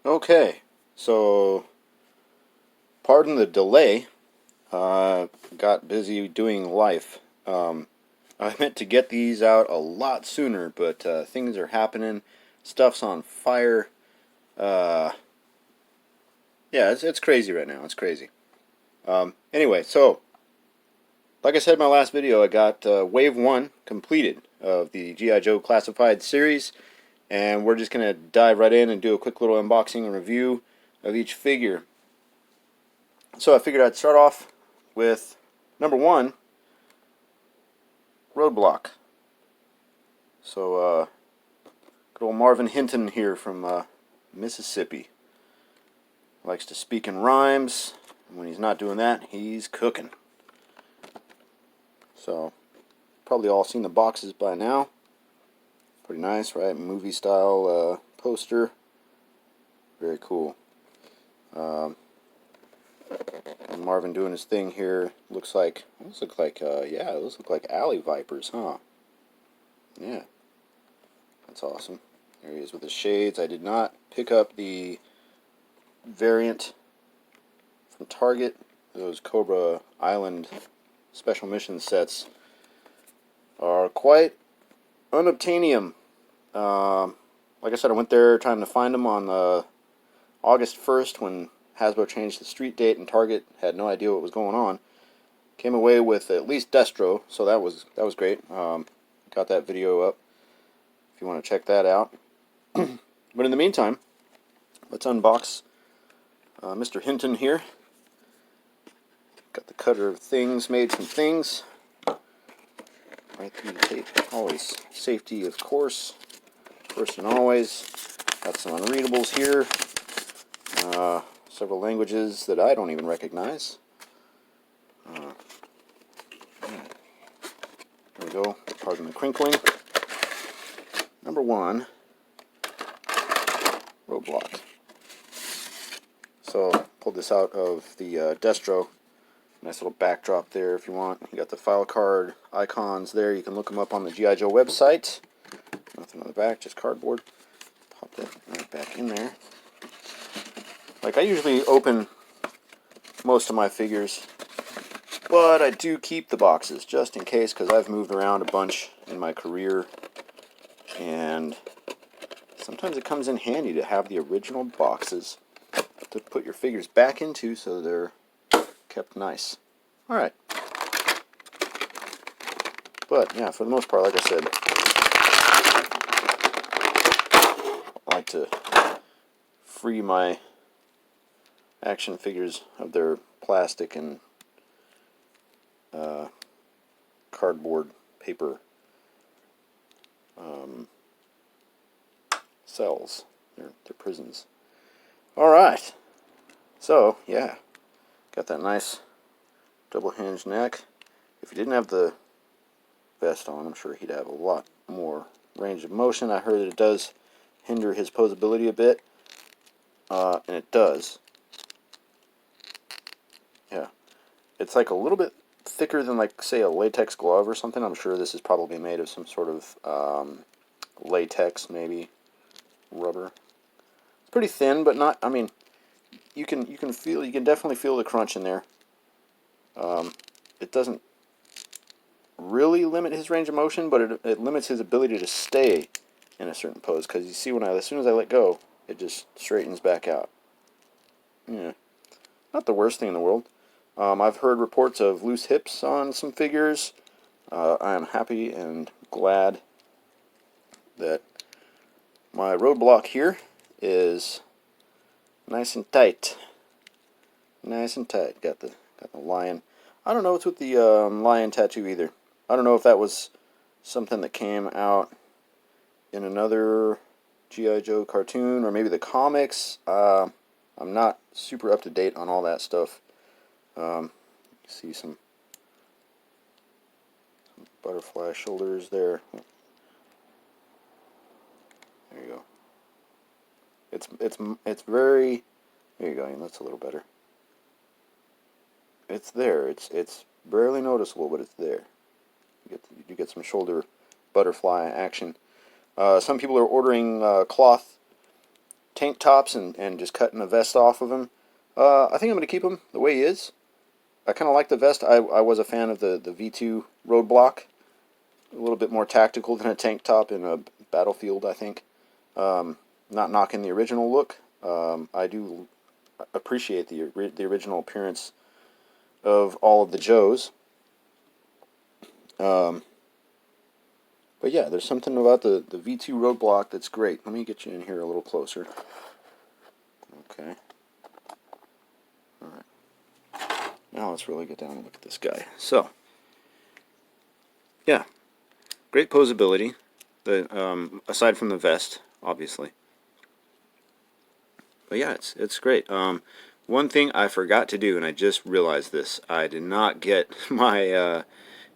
Okay, so pardon the delay. Got busy doing life. I meant to get these out a lot sooner, but things are happening. Stuff's on fire. Uh, yeah, it's crazy right now. It's crazy. Anyway, so like I said in my last video, I got Wave 1 completed of the G.I. Joe Classified series, and we're just going to dive right in and do a quick little unboxing and review of each figure. So I figured I'd start off with number 1, Roadblock. So, good old Marvin Hinton here from Mississippi. Likes to speak in rhymes, and when he's not doing that, he's cooking. So, probably all seen the boxes by now. Pretty nice, right? Movie style poster. Very cool. Marvin doing his thing here. Looks like, those look like alley vipers, huh? Yeah, that's awesome. There he is with his shades. I did not pick up the variant from Target. Those Cobra Island special mission sets are quite unobtainium. Like I said, I went there trying to find them on August 1st when Hasbro changed the street date, and Target had no idea what was going on. Came away with at least Destro, so that was great. Got that video up if you want to check that out. But in the meantime, let's unbox Mr. Hinton here. Got the cutter of things made from things. Right through the tape. Always safety, of course. First and always. Got some unreadables here. Several languages that I don't even recognize. There we go. Pardon the crinkling. Number 1, Roadblock. So, pulled this out of the Destro. Nice little backdrop there if you want. You got the file card icons there. You can look them up on the G.I. Joe website. Nothing on the back, just cardboard. Pop that right back in there. Like, I usually open most of my figures, but I do keep the boxes just in case, because I've moved around a bunch in my career, and sometimes it comes in handy to have the original boxes to put your figures back into so they're kept nice. Alright. But, yeah, for the most part, like I said, I like to free my action figures of their plastic and cardboard paper cells. They're prisons. Alright. So, yeah. Got that nice double hinge neck. If he didn't have the vest on, I'm sure he'd have a lot more range of motion. I heard that it does hinder his posability a bit. And it does. Yeah. It's like a little bit thicker than, like, say, a latex glove or something. I'm sure this is probably made of some sort of latex, maybe rubber. It's pretty thin, but not, I mean, you can definitely feel the crunch in there. It doesn't really limit his range of motion, but it limits his ability to stay in a certain pose, because you see, as soon as I let go, it just straightens back out. Yeah. Not the worst thing in the world. I've heard reports of loose hips on some figures. I am happy and glad that my Roadblock here is nice and tight. Nice and tight. Got the lion. I don't know what's with the lion tattoo either. I don't know if that was something that came out in another G.I. Joe cartoon or maybe the comics. I'm not super up to date on all that stuff. See some butterfly shoulders there. There you go. It's very. There you go. That's a little better. It's there. It's barely noticeable, but it's there. You get some shoulder butterfly action. Some people are ordering cloth tank tops and just cutting the vest off of him. I think I'm going to keep him the way he is. I kind of like the vest. I was a fan of the V2 Roadblock. A little bit more tactical than a tank top in a battlefield, I think. Not knocking the original look. I do appreciate the original appearance of all of the Joes. But yeah, there's something about the V2 Roadblock that's great. Let me get you in here a little closer. Okay. Alright. Now let's really get down and look at this guy. So, yeah. Great posability. Aside from the vest, obviously. But yeah, it's great. One thing I forgot to do, and I just realized this, I did not get my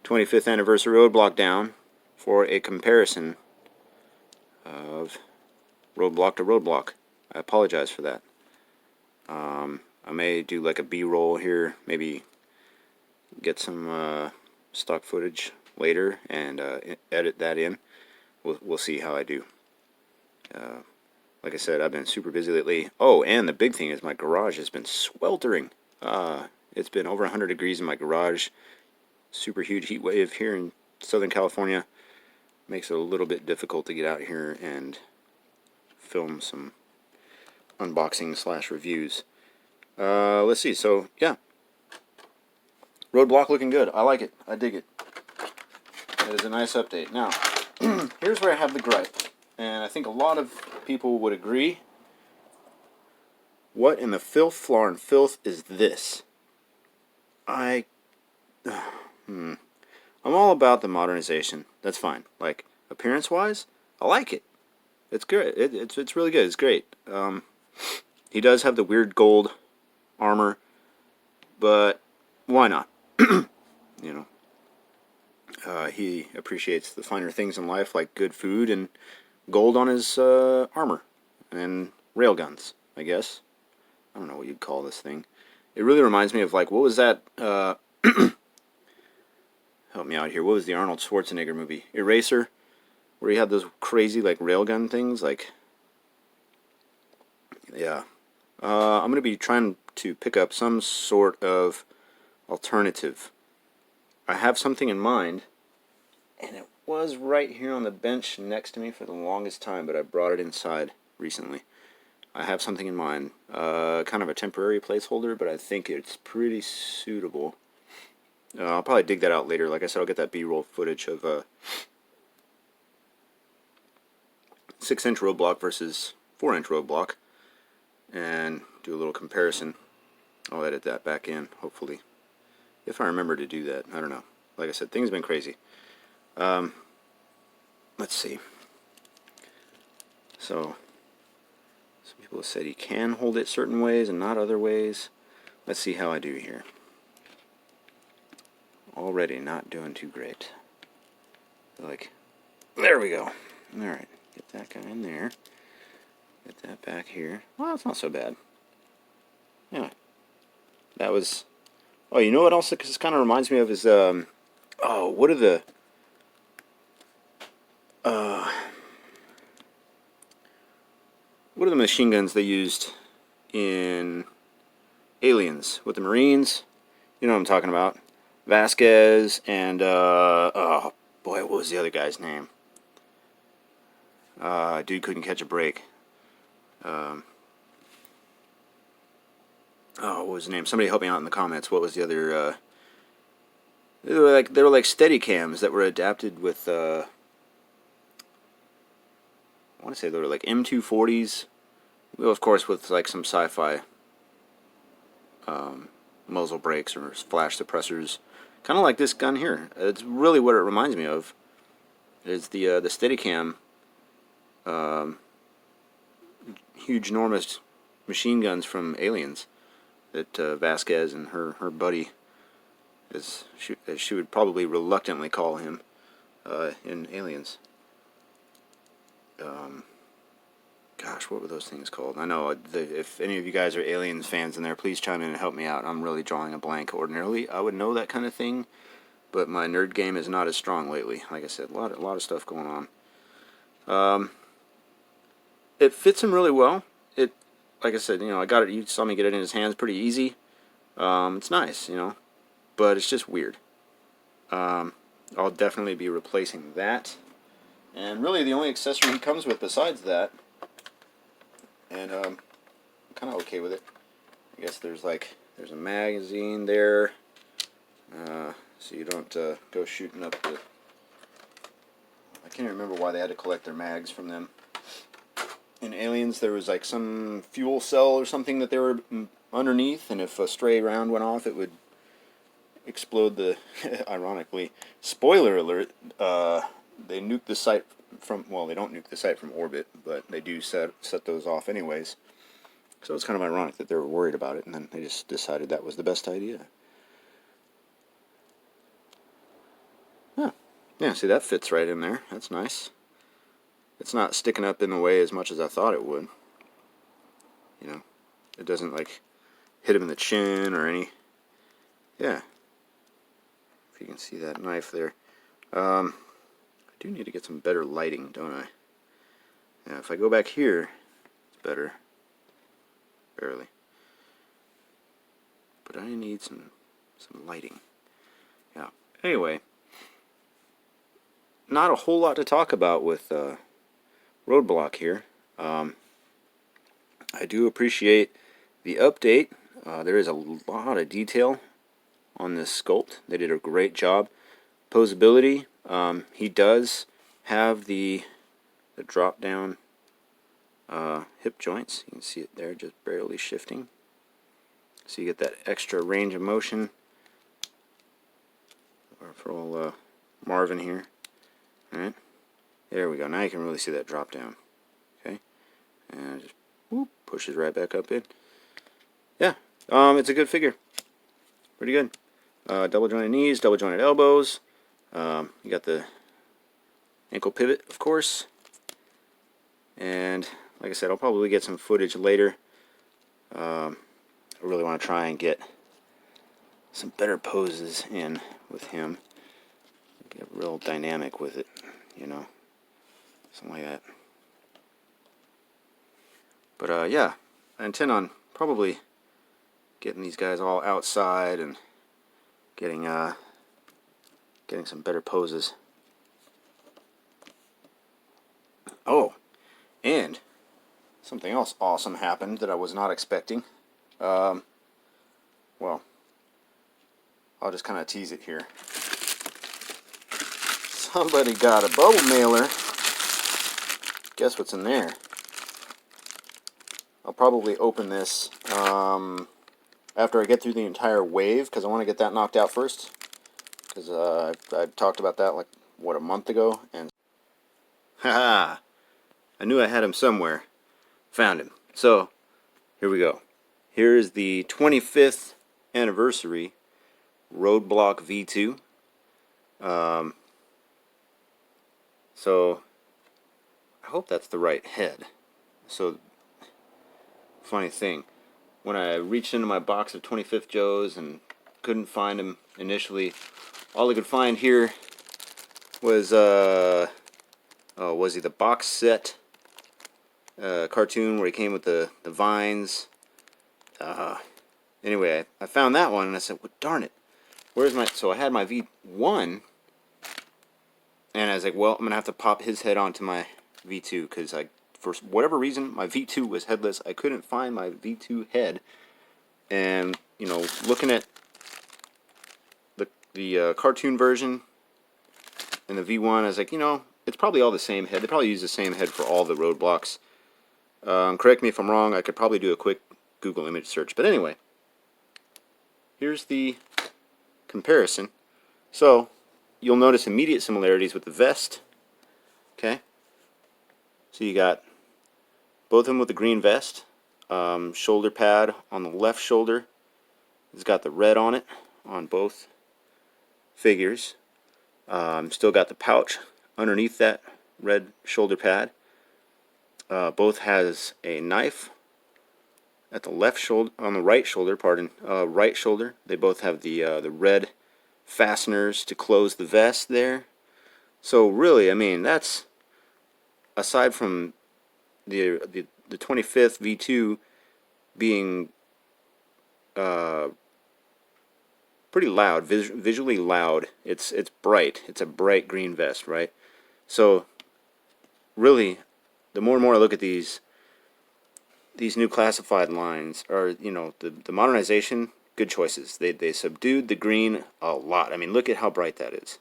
25th anniversary Roadblock down for a comparison of Roadblock to Roadblock. I apologize for that. I may do like a B-roll here, maybe get some stock footage later and edit that in. We'll see how I do. Like I said, I've been super busy lately. Oh, and the big thing is my garage has been sweltering. It's been over 100 degrees in my garage. Super huge heat wave here in Southern California. Makes it a little bit difficult to get out here and film some unboxing / reviews. Let's see. So, yeah. Roadblock looking good. I like it. I dig it. It is a nice update. Now, here's where I have the gripe. And I think a lot of people would agree. What in the filth, floor, and filth is this? I'm all about the modernization. That's fine. Like, appearance-wise, I like it. It's good. It's really good. It's great. He does have the weird gold armor, but why not? You know, he appreciates the finer things in life, like good food and gold on his armor and railguns, I guess. I don't know what you'd call this thing. It really reminds me of, like, what was that? Help me out here. What was the Arnold Schwarzenegger movie? Eraser, where he had those crazy, like, railgun things. Like, yeah. I'm going to be trying to pick up some sort of alternative. I have something in mind, and it was right here on the bench next to me for the longest time, but I brought it inside recently. I have something in mind. Kind of a temporary placeholder, but I think it's pretty suitable. I'll probably dig that out later. Like I said, I'll get that B-roll footage of 6-inch Roadblock versus 4-inch Roadblock and do a little comparison. I'll edit that back in, hopefully. If I remember to do that. I don't know. Like I said, things have been crazy. Let's see. So, some people have said he can hold it certain ways and not other ways. Let's see how I do here. Already not doing too great. Like, there we go. Alright, get that guy in there. Get that back here. Well, it's not so bad. Yeah. That was... Oh, you know what else this kind of reminds me of is, oh, what are the... what are the machine guns they used in Aliens with the Marines? You know what I'm talking about. Vasquez and, oh, boy, what was the other guy's name? Dude couldn't catch a break. Oh, what was his name? Somebody help me out in the comments. What was the other, they were like Steadicams that were adapted with, I want to say they were like M240s. Well, of course, with like some sci-fi muzzle brakes or flash suppressors. Kind of like this gun here. It's really what it reminds me of. Is the Steadicam, huge, enormous machine guns from Aliens that Vasquez and her buddy, as she would probably reluctantly call him in Aliens. Gosh, what were those things called? I know, if any of you guys are Aliens fans in there, please chime in and help me out. I'm really drawing a blank. Ordinarily, I would know that kind of thing, but my nerd game is not as strong lately. Like I said, a lot of stuff going on. It fits him really well. it, like I said, I got it. You saw me get it in his hands pretty easy. It's nice, but it's just weird. I'll definitely be replacing that. And really, the only accessory he comes with besides that, and I'm kind of okay with it. I guess there's a magazine there, so you don't go shooting up the. I can't remember why they had to collect their mags from them. In Aliens, there was like some fuel cell or something that they were underneath, and if a stray round went off, it would explode the. Ironically, spoiler alert. They nuke the site from. Well, they don't nuke the site from orbit, but they do set those off anyways. So it's kind of ironic that they were worried about it, and then they just decided that was the best idea. Huh. Yeah, see, that fits right in there. That's nice. It's not sticking up in the way as much as I thought it would. It doesn't, like, hit him in the chin or any... Yeah. If you can see that knife there. I do need to get some better lighting, don't I? Yeah, if I go back here, it's better. Barely. But I need some lighting. Yeah. Anyway, not a whole lot to talk about with Roadblock here. I do appreciate the update. There is a lot of detail on this sculpt. They did a great job. Posability, he does have the drop down hip joints. You can see it there, just barely shifting. So you get that extra range of motion. Or for old Marvin here. Alright, there we go. Now you can really see that drop down. Okay, and just whoop, pushes right back up in. Yeah, it's a good figure. Pretty good. Double jointed knees, double jointed elbows. You got the ankle pivot, of course. And like I said, I'll probably get some footage later. I really want to try and get some better poses in with him. Get real dynamic with it, something like that. But yeah, I intend on probably getting these guys all outside and getting some better poses. Oh, and something else awesome happened that I was not expecting. Well, I'll just kind of tease it here. Somebody got a bubble mailer. Guess what's in there? I'll probably open this after I get through the entire wave, because I want to get that knocked out first. Because I talked about that like, what, a month ago? And haha! I knew I had him somewhere. Found him. So, here we go. Here is the 25th anniversary Roadblock V2. So, I hope that's the right head. So, funny thing, when I reached into my box of 25th Joes and couldn't find him initially, all I could find here was, was he the box set cartoon where he came with the vines. Anyway, I found that one and I said, well, darn it, where's my... So I had my V1, and I was like, well, I'm going to have to pop his head onto my V2, because for whatever reason, my V2 was headless. I couldn't find my V2 head. And, looking at the cartoon version and the V1, I was like, it's probably all the same head. They probably use the same head for all the Roadblocks. Correct me if I'm wrong. I could probably do a quick Google image search. But anyway, here's the comparison. So, you'll notice immediate similarities with the vest. Okay? So you got both of them with the green vest. Shoulder pad on the left shoulder. It's got the red on it on both figures. Still got the pouch underneath that red shoulder pad. Both has a knife at the left shoulder, on the right shoulder, right shoulder. They both have the red fasteners to close the vest there. So really, I mean, that's, aside from the the 25th V2 being pretty loud, visually loud. It's bright. It's a bright green vest, right? So really, the more and more I look at these new classified lines, or the modernization, good choices. They subdued the green a lot. I mean, look at how bright that is.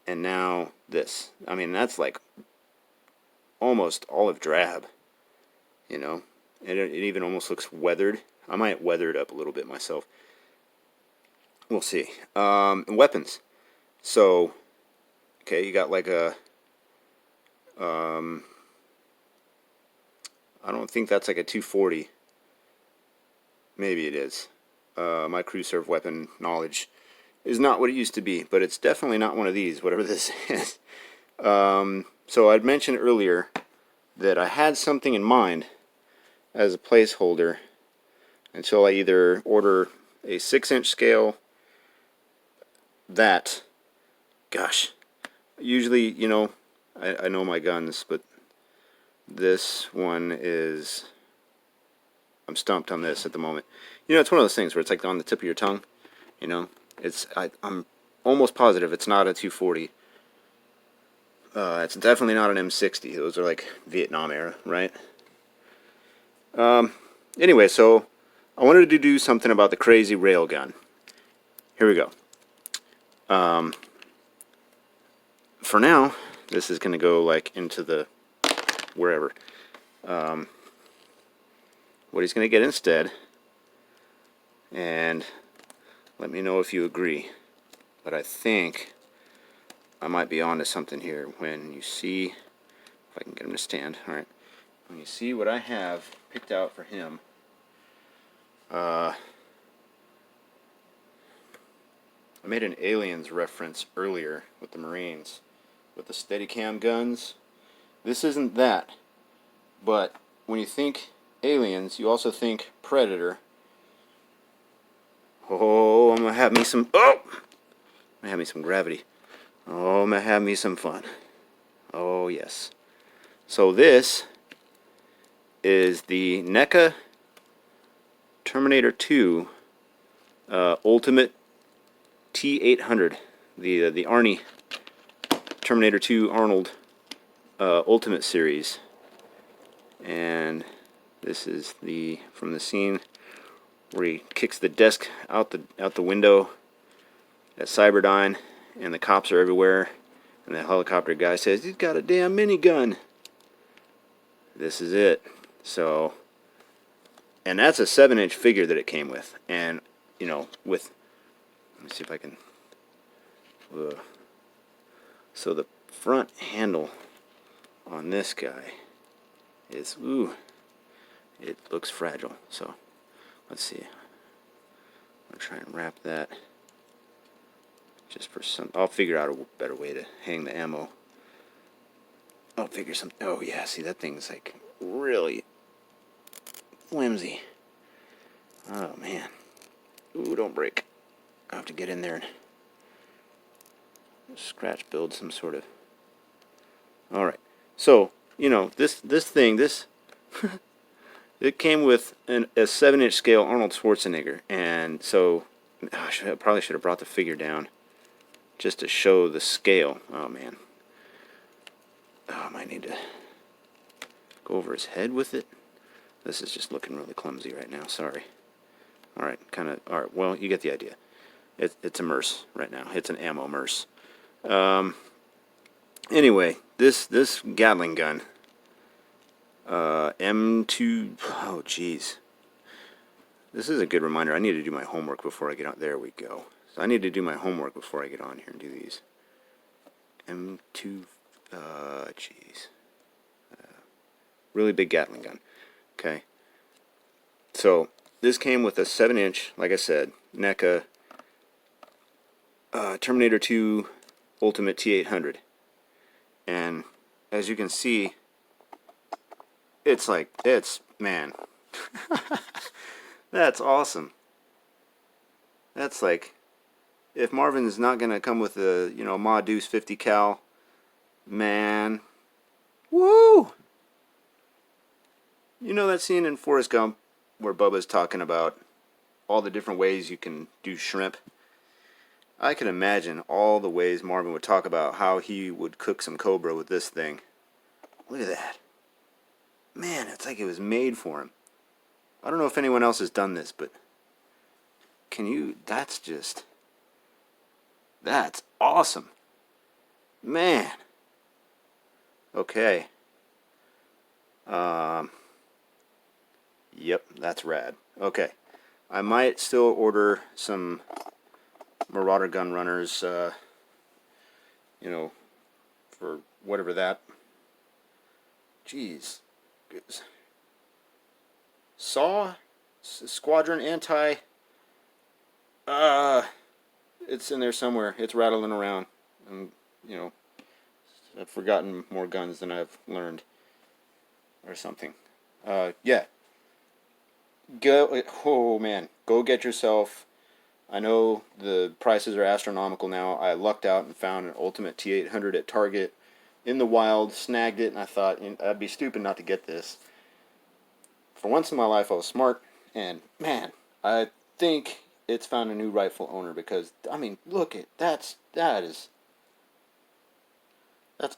And now this. I mean, that's like almost olive drab. It even almost looks weathered. I might weather it up a little bit myself. We'll see. Weapons. So, okay, you got like a, I don't think that's like a 240. Maybe it is. My crew serve weapon knowledge is not what it used to be, but it's definitely not one of these, whatever this is. So I'd mentioned earlier that I had something in mind as a placeholder until I either order a 6-inch scale. Gosh, usually, I know my guns, but this one is, I'm stumped on this at the moment. It's one of those things where it's like on the tip of your tongue. I'm almost positive it's not a 240. It's definitely not an M60. Those are like Vietnam era, right? Anyway, so I wanted to do something about the crazy railgun. Here we go. For now, this is going to go like into the wherever. What he's going to get instead, and let me know if you agree, but I think I might be onto something here when you see, if I can get him to stand. Alright, when you see what I have picked out for him, I made an Aliens reference earlier with the Marines, with the Steadicam guns. This isn't that, but when you think Aliens, you also think Predator. Oh, I'm gonna have me some. Oh, I'm gonna have me some gravity. Oh, I'm gonna have me some fun. Oh yes. So this is the NECA Terminator 2 Ultimate T800, the Arnie Terminator 2 Arnold Ultimate series, and this is from the scene where he kicks the desk out the window at Cyberdyne, and the cops are everywhere, and the helicopter guy says he's got a damn minigun. This is it. So, and that's a 7-inch figure that it came with, and with, let me see if I can. So the front handle on this guy is, it looks fragile. So let's see. I'm gonna try and wrap that just for some. I'll figure out a better way to hang the ammo. I'll figure some. Oh yeah, see, that thing's like really flimsy. Oh man. Ooh, don't break. I'll have to get in there and scratch build some sort of. Alright, so this thing, it came with a 7-inch scale Arnold Schwarzenegger, and so I probably should have brought the figure down just to show the scale. Oh man, I might need to go over his head with it. This is just looking really clumsy right now. Sorry. Alright, alright, well, you get the idea. It's a MERS right now. It's an ammo MERS. Anyway, this Gatling gun, M2, oh jeez. This is a good reminder. I need to do my homework before I get on. There we go. So I need to do my homework before I get on here and do these. M2, jeez. Really big Gatling gun. Okay. So, this came with a 7-inch, like I said, NECA Terminator 2 Ultimate T800. And as you can see, man, that's awesome. That's like, if Marvin's not going to come with a, Ma Deuce 50 cal, man, woo! You know that scene in Forrest Gump where Bubba's talking about all the different ways you can do shrimp? I can imagine all the ways Marvin would talk about how he would cook some cobra with this thing. Look at that. Man, it's like it was made for him. I don't know if anyone else has done this, but can you... That's awesome. Man. Okay. Yep, that's rad. Okay. I might still order some Marauder gun runners, you know, for whatever that. Jeez. Saw? Squadron Anti... it's in there somewhere. It's rattling around. You know, I've forgotten more guns than I've learned. Or something. Yeah. Oh man, go get yourself. I know the prices are astronomical now. I lucked out and found an Ultimate T800 at Target in the wild, snagged it, and I thought I'd be stupid not to get this. For once in my life, I was smart, and man, I think it's found a new rightful owner because I mean, look at that's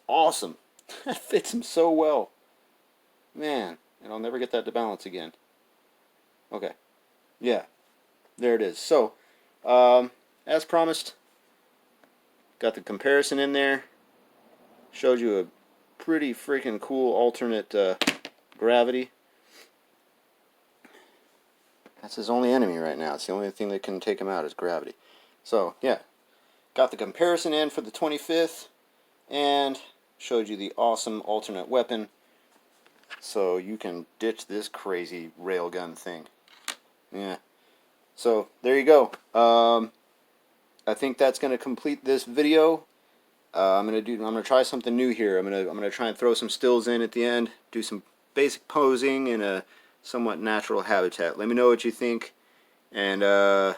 awesome. That fits him so well, man, and I'll never get that to balance again. Okay, yeah, there it is. So, as promised, got the comparison in there. Showed you a pretty freaking cool alternate gravity. That's his only enemy right now. It's the only thing that can take him out is gravity. So, yeah. Got the comparison in for the 25th. And showed you the awesome alternate weapon. So you can ditch this crazy railgun thing. Yeah. So, there you go. I think that's going to complete this video. I'm gonna try something new here. I'm gonna try and throw some stills in at the end, do some basic posing in a somewhat natural habitat. Let me know what you think, and I'll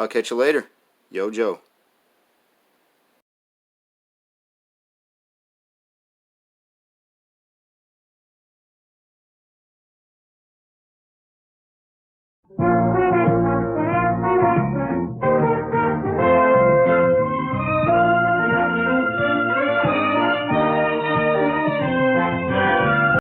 catch you later. Yo, Joe.